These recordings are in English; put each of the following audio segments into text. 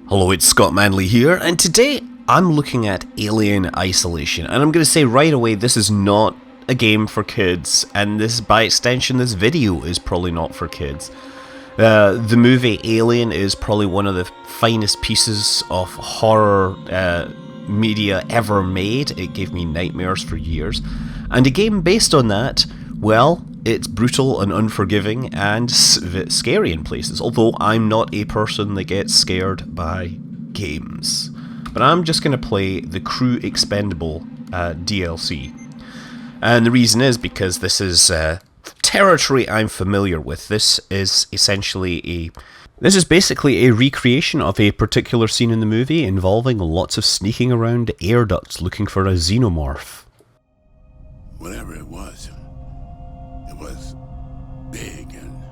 Hello, it's Scott Manley here, and today I'm looking at Alien Isolation, and I'm going to say right away this is not a game for kids, and this, by extension, this video is probably not for kids. The movie Alien is probably one of the finest pieces of horror media ever made. It gave me nightmares for years, and a game based on that, well, it's brutal and unforgiving and scary in places, although I'm not a person that gets scared by games. But I'm just going to play the Crew Expendable DLC. And the reason is because this is territory I'm familiar with. This is basically a recreation of a particular scene in the movie involving lots of sneaking around air ducts looking for a xenomorph. Whatever it was big and...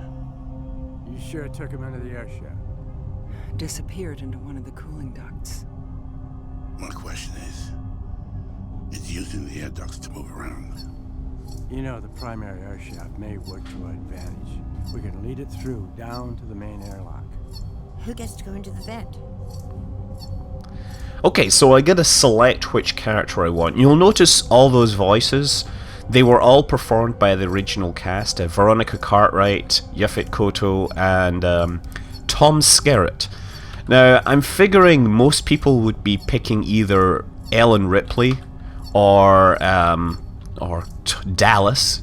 You sure took him into the air shaft? Disappeared into one of the cooling ducts. My question is, it's using the air ducts to move around. You know, the primary air shaft may work to our advantage. We can lead it through, down to the main airlock. Who gets to go into the vent? Okay, so I gotta select which character I want. You'll notice all those voices. They were all performed by the original cast, Veronica Cartwright, Yaphet Kotto, and Tom Skerritt. Now, I'm figuring most people would be picking either Ellen Ripley or Dallas,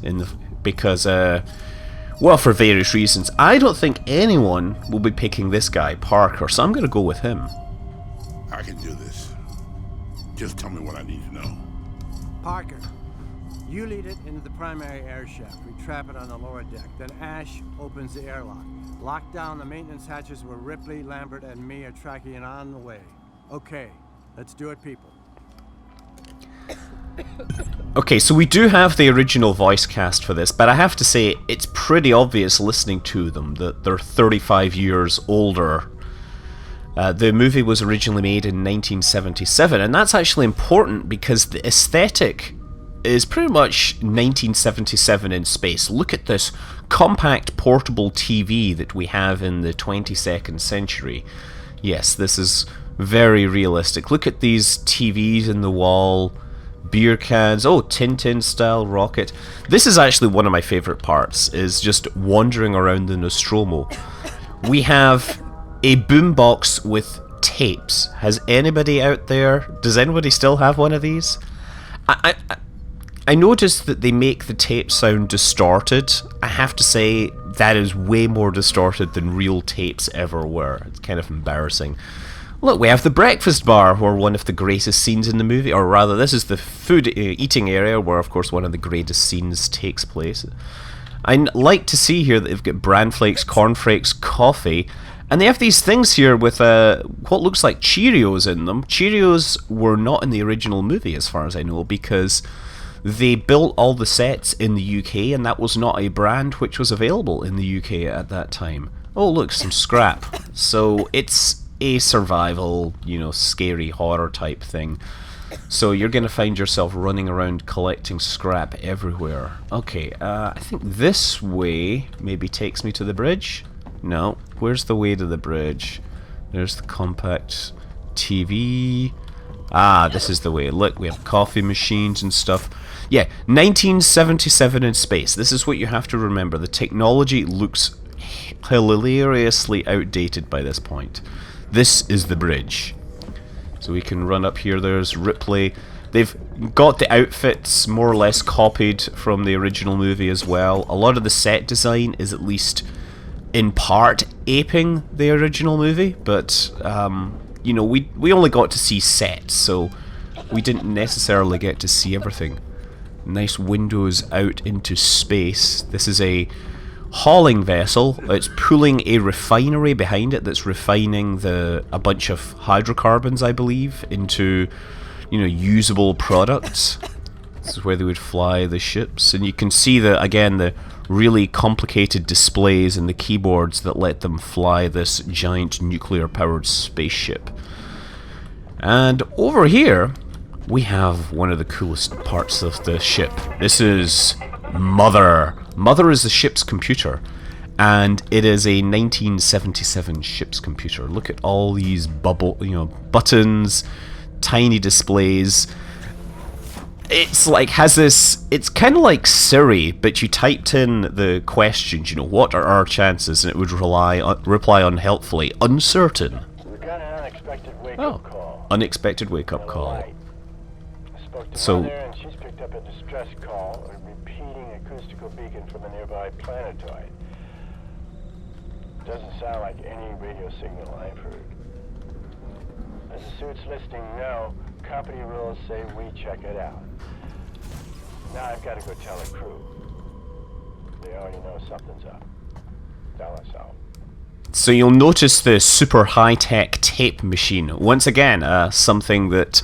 because, well, for various reasons. I don't think anyone will be picking this guy, Parker, so I'm going to go with him. I can do this. Just tell me what I need to know. Parker, you lead it into the primary air shaft. We trap it on the lower deck. Then Ash opens the airlock. Lock down the maintenance hatches where Ripley, Lambert, and me are tracking it on the way. Okay, let's do it, people. Okay, so we do have the original voice cast for this, but I have to say, it's pretty obvious listening to them that they're 35 years older. The movie was originally made in 1977, and that's actually important because the aesthetic is pretty much 1977 in space. Look at this compact portable TV that we have in the 22nd century. Yes, this is very realistic. Look at these TVs in the wall, beer cans, oh, Tintin style rocket. This is actually one of my favorite parts, is just wandering around the Nostromo. We have a boombox with tapes. Has anybody out there, does anybody still have one of these? I noticed that they make the tape sound distorted. I have to say, that is way more distorted than real tapes ever were. It's kind of embarrassing. Look, we have the breakfast bar, where one of the greatest scenes in the movie, or rather, this is the food eating area, where of course one of the greatest scenes takes place. I like to see here that they've got bran flakes, cornflakes, coffee, and they have these things here with what looks like Cheerios in them. Cheerios were not in the original movie, as far as I know, because they built all the sets in the UK, and that was not a brand which was available in the UK at that time. Oh, look, some scrap. So it's a survival, scary horror type thing. So you're going to find yourself running around collecting scrap everywhere. Okay, I think this way maybe takes me to the bridge. No, where's the way to the bridge? There's the compact TV. Ah, this is the way. Look, we have coffee machines and stuff. Yeah, 1977 in space. This is what you have to remember. The technology looks hilariously outdated by this point. This is the bridge. So we can run up here. There's Ripley. They've got the outfits more or less copied from the original movie as well. A lot of the set design is at least in part aping the original movie, but we only got to see sets, so we didn't necessarily get to see everything. Nice windows out into space. This is a hauling vessel. It's pulling a refinery behind it that's refining a bunch of hydrocarbons, I believe, into usable products. This is where they would fly the ships, and you can see the really complicated displays and the keyboards that let them fly this giant nuclear powered spaceship. And over here we have one of the coolest parts of the ship. This is Mother. Mother is the ship's computer, and it is a 1977 ship's computer. Look at all these buttons, tiny displays. It's like it's kind of like Siri, but you typed in the questions, what are our chances, and it would reply unhelpfully, uncertain. We got an unexpected wake-up call. Unexpected wake-up call. Right. I spoke to So- Mother, and she's picked up a distress call, a repeating acoustical beacon from a nearby planetoid. Doesn't sound like any radio signal I've heard. As the suit's listing now, company rules say we check it out. Now I've got to go tell the crew. They already know something's up. Tell us how. So you'll notice the super high-tech tape machine. Once again, something that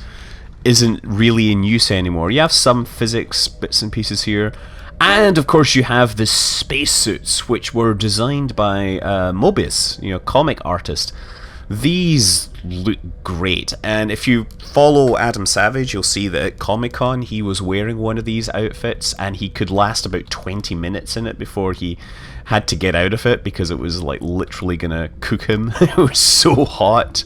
isn't really in use anymore. You have some physics bits and pieces here. And of course you have the spacesuits, which were designed by Mobius, comic artist. These look great, and if you follow Adam Savage, you'll see that at Comic-Con he was wearing one of these outfits, and he could last about 20 minutes in it before he had to get out of it because it was like literally gonna cook him. It was so hot.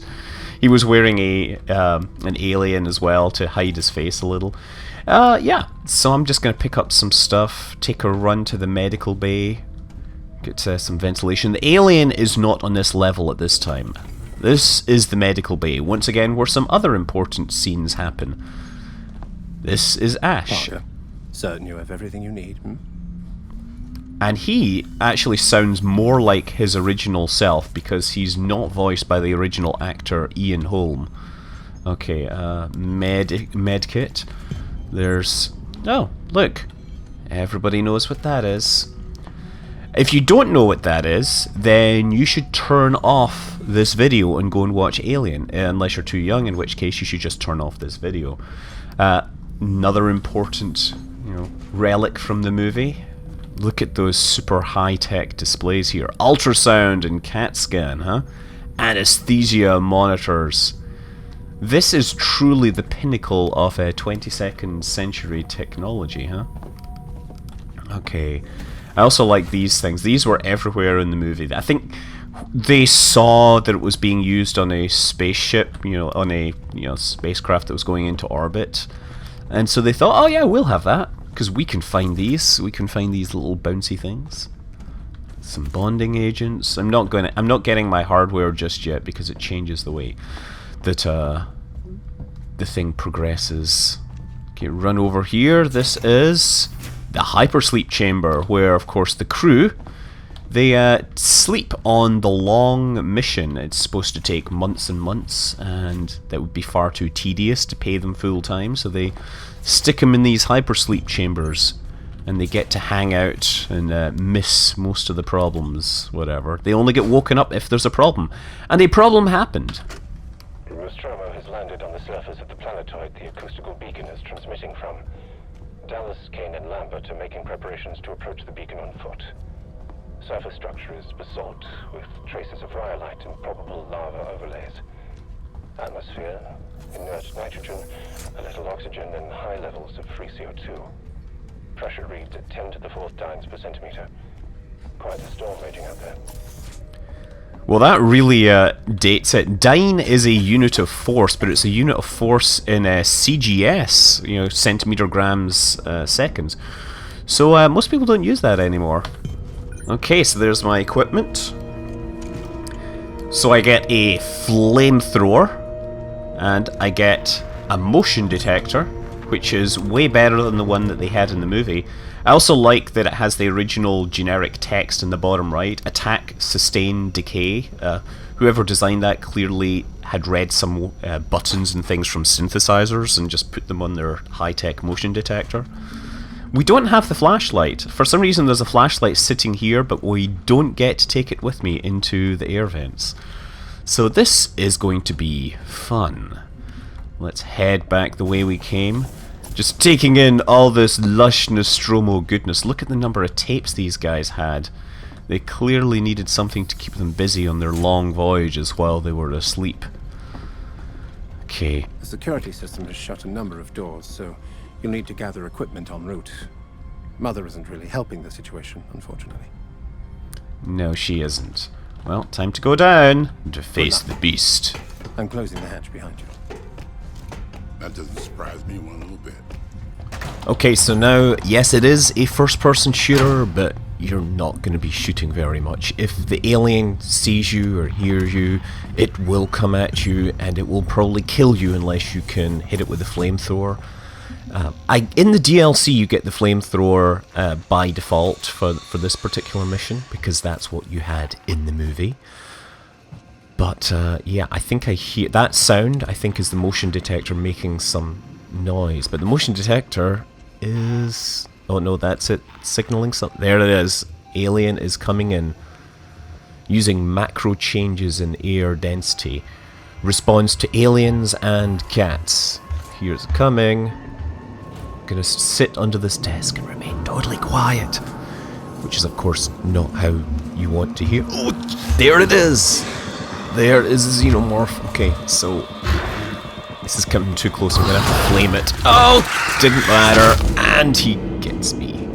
He was wearing an alien as well to hide his face a little. Yeah, so I'm just gonna pick up some stuff, take a run to the medical bay, get some ventilation. The alien is not on this level at this time. This is the medical bay, once again, where some other important scenes happen. This is Ash. Parker, certain you have everything you need, And he actually sounds more like his original self because he's not voiced by the original actor Ian Holm. Okay, medkit. There's... Oh, look. Everybody knows what that is. If you don't know what that is, then you should turn off this video and go and watch Alien, unless you're too young, in which case you should just turn off this video. Another important, relic from the movie. Look at those super high-tech displays here. Ultrasound and CAT scan, huh? Anesthesia monitors. This is truly the pinnacle of a 22nd century technology, huh? Okay. I also like these things. These were everywhere in the movie. I think they saw that it was being used on a spaceship, on a spacecraft that was going into orbit. And so they thought, oh yeah, we'll have that. Because we can find these. We can find these little bouncy things. Some bonding agents. I'm not getting my hardware just yet because it changes the way that the thing progresses. Okay, run over here. This is the hypersleep chamber, where of course the crew, they sleep on the long mission. It's supposed to take months and months, and that would be far too tedious to pay them full time, so they stick them in these hypersleep chambers, and they get to hang out and miss most of the problems, whatever. They only get woken up if there's a problem, and a problem happened. Nostromo has landed on the surface of the planetoid the acoustical beacon is transmitting from. Dallas, Kane, and Lambert are making preparations to approach the beacon on foot. Surface structure is basalt, with traces of rhyolite and probable lava overlays. Atmosphere, inert nitrogen, a little oxygen, and high levels of free CO2. Pressure reads at 10 to the 4th dynes per centimeter. Quite a storm raging out there. Well, that really dates it. Dyne is a unit of force, but it's a unit of force in CGS, centimeter grams seconds. So most people don't use that anymore. Okay, so there's my equipment. So I get a flamethrower, and I get a motion detector, which is way better than the one that they had in the movie. I also like that it has the original generic text in the bottom right, attack, sustain, decay. Whoever designed that clearly had read some buttons and things from synthesizers and just put them on their high-tech motion detector. We don't have the flashlight. For some reason there's a flashlight sitting here, but we don't get to take it with me into the air vents. So this is going to be fun. Let's head back the way we came. Just taking in all this lush Nostromo goodness. Look at the number of tapes these guys had. They clearly needed something to keep them busy on their long voyages while they were asleep. Okay. The security system has shut a number of doors, so you'll need to gather equipment en route. Mother isn't really helping the situation, unfortunately. No, she isn't. Well, time to go down and to face the beast. I'm closing the hatch behind you. That doesn't surprise me one little bit. Okay, so now, yes, it is a first-person shooter, but you're not going to be shooting very much. If the alien sees you or hears you, it will come at you, and it will probably kill you unless you can hit it with a flamethrower. In the DLC, you get the flamethrower by default for this particular mission, because that's what you had in the movie. But, yeah, I think I hear... That sound, I think, is the motion detector making some noise. But the motion detector is... Oh, no, that's it. Signaling something. There it is. Alien is coming in. Using macro changes in air density. Responds to aliens and cats. Here's it coming. Gonna sit under this desk and remain totally quiet. Which is, of course, not how you want to hear. Oh, there it is! There is a xenomorph. Okay, so this is coming too close. I'm gonna have to flame it. Oh, didn't matter. And he gets me.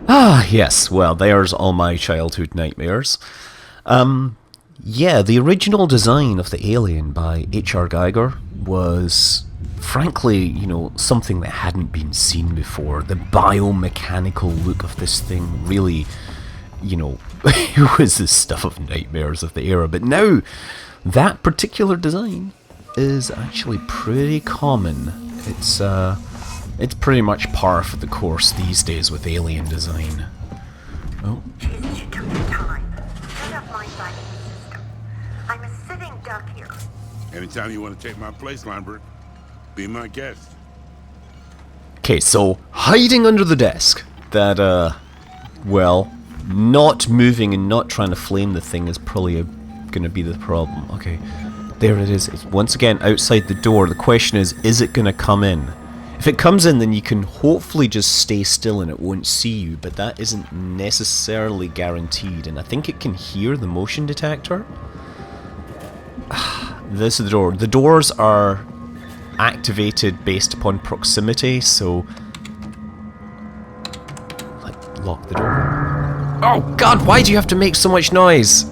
Ah, yes. Well, there's all my childhood nightmares. Yeah, the original design of the alien by H.R. Geiger was, frankly, you know, something that hadn't been seen before. The biomechanical look of this thing really, you know, it was the stuff of nightmares of the era. But now, that particular design is actually pretty common. It's pretty much par for the course these days with alien design. Oh. You took your time. Set up my side of the system. I'm a sitting duck here. Anytime you want to take my place, Lambert, be my guest. Okay, so hiding under the desk. That, well, not moving and not trying to flame the thing is probably going to be the problem. Okay, there it is. It's once again outside the door. The question is it going to come in? If it comes in, then you can hopefully just stay still and it won't see you, but that isn't necessarily guaranteed. And I think it can hear the motion detector. This is the door. The doors are activated based upon proximity, so... Lock the door. Oh god, why do you have to make so much noise?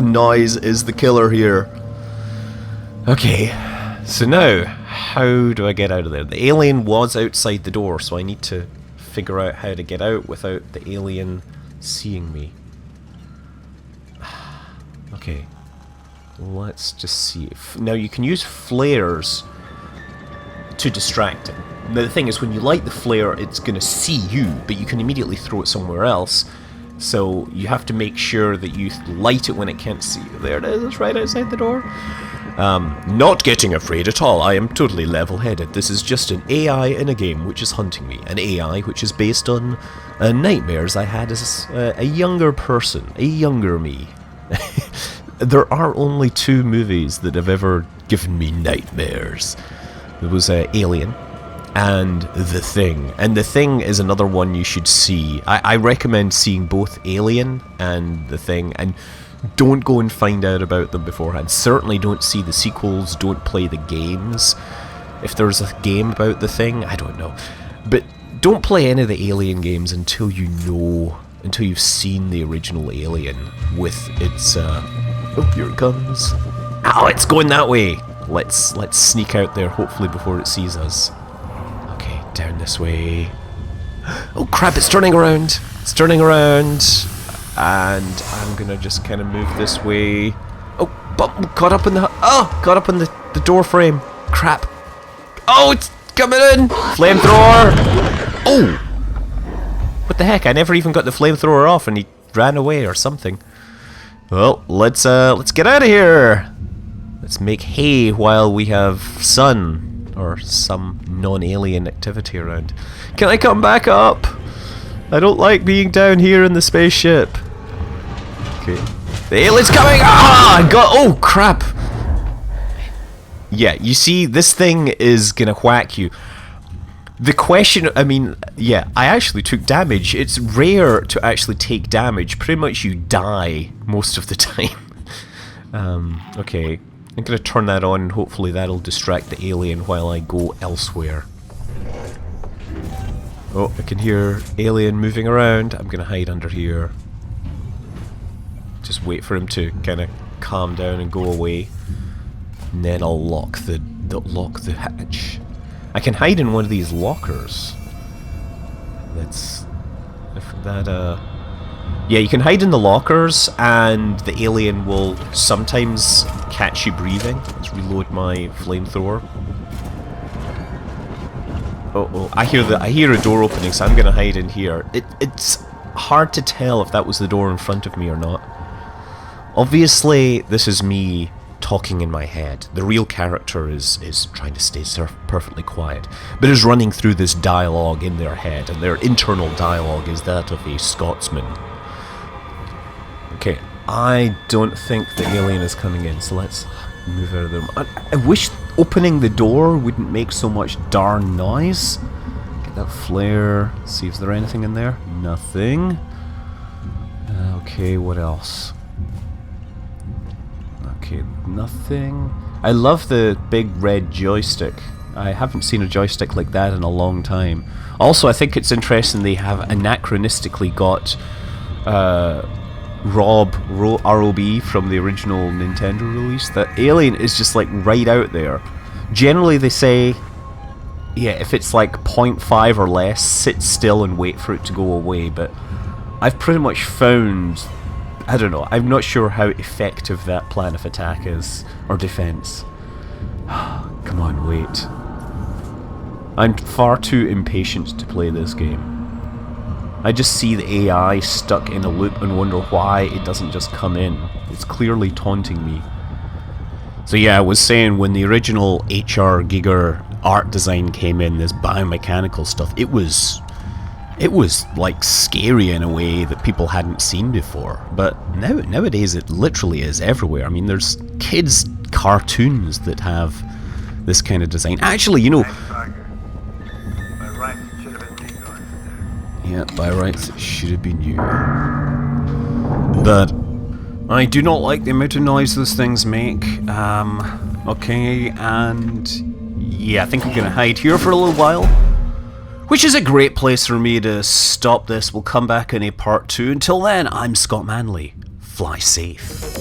Noise is the killer here. Okay, so now, how do I get out of there? The alien was outside the door, so I need to figure out how to get out without the alien seeing me. Okay, let's just see. Now you can use flares to distract it. Now the thing is, when you light the flare, it's going to see you, but you can immediately throw it somewhere else. So you have to make sure that you light it when it can't see you. There it is, it's right outside the door. Not getting afraid at all. I am totally level-headed. This is just an AI in a game which is hunting me. An AI which is based on nightmares I had as a younger person. A younger me. There are only 2 movies that have ever given me nightmares. There was Alien and The Thing. And The Thing is another one you should see. I recommend seeing both Alien and The Thing, and don't go and find out about them beforehand. Certainly don't see the sequels, don't play the games. If there's a game about The Thing, I don't know. But don't play any of the Alien games until you know, until you've seen the original Alien with its, oh, here it comes. Ow, it's going that way! Let's sneak out there, hopefully before it sees us. Okay, down this way. Oh crap, it's turning around! It's turning around! And I'm gonna just kind of move this way. Oh, caught up in the... Oh, caught up in the door frame. Crap. Oh, it's coming in! Flamethrower! Oh! What the heck, I never even got the flamethrower off and he ran away or something. Well, let's get out of here! Let's make hay while we have sun, or some non-alien activity around. Can I come back up? I don't like being down here in the spaceship. Okay. The alien's coming! Ah! Oh, crap! Yeah, you see, this thing is gonna whack you. The question, I mean, yeah, I actually took damage. It's rare to actually take damage. Pretty much you die most of the time. Okay. I'm gonna turn that on and hopefully that'll distract the alien while I go elsewhere. Oh, I can hear alien moving around. I'm gonna hide under here. Just wait for him to kind of calm down and go away. And then I'll lock the hatch. I can hide in one of these lockers. Yeah, you can hide in the lockers, and the alien will sometimes catch you breathing. Let's reload my flamethrower. Oh, I hear a door opening, so I'm gonna hide in here. It's hard to tell if that was the door in front of me or not. Obviously, this is me talking in my head. The real character is trying to stay perfectly quiet, but is running through this dialogue in their head, and their internal dialogue is that of a Scotsman. Okay, I don't think the alien is coming in, so let's move out of the room. I wish opening the door wouldn't make so much darn noise. Get that flare, see if there's anything in there. Nothing. Okay, what else? Okay, nothing. I love the big red joystick. I haven't seen a joystick like that in a long time. Also, I think it's interesting they have anachronistically got ROB from the original Nintendo release. That alien is just like right out there. Generally they say, yeah, if it's like 0.5 or less, sit still and wait for it to go away, but I've pretty much found, I don't know, I'm not sure how effective that plan of attack is, or defense. Come on, wait. I'm far too impatient to play this game. I just see the AI stuck in a loop and wonder why it doesn't just come in. It's clearly taunting me. So yeah, I was saying, when the original HR Giger art design came in, this biomechanical stuff, it was like scary in a way that people hadn't seen before. But nowadays it literally is everywhere. I mean, there's kids' cartoons that have this kind of design. Actually, you know... Yeah, by rights it should have been you. But I do not like the amount of noise those things make. Okay, and yeah, I think I'm gonna hide here for a little while, which is a great place for me to stop this. We'll come back in a part 2. Until then, I'm Scott Manley. Fly safe.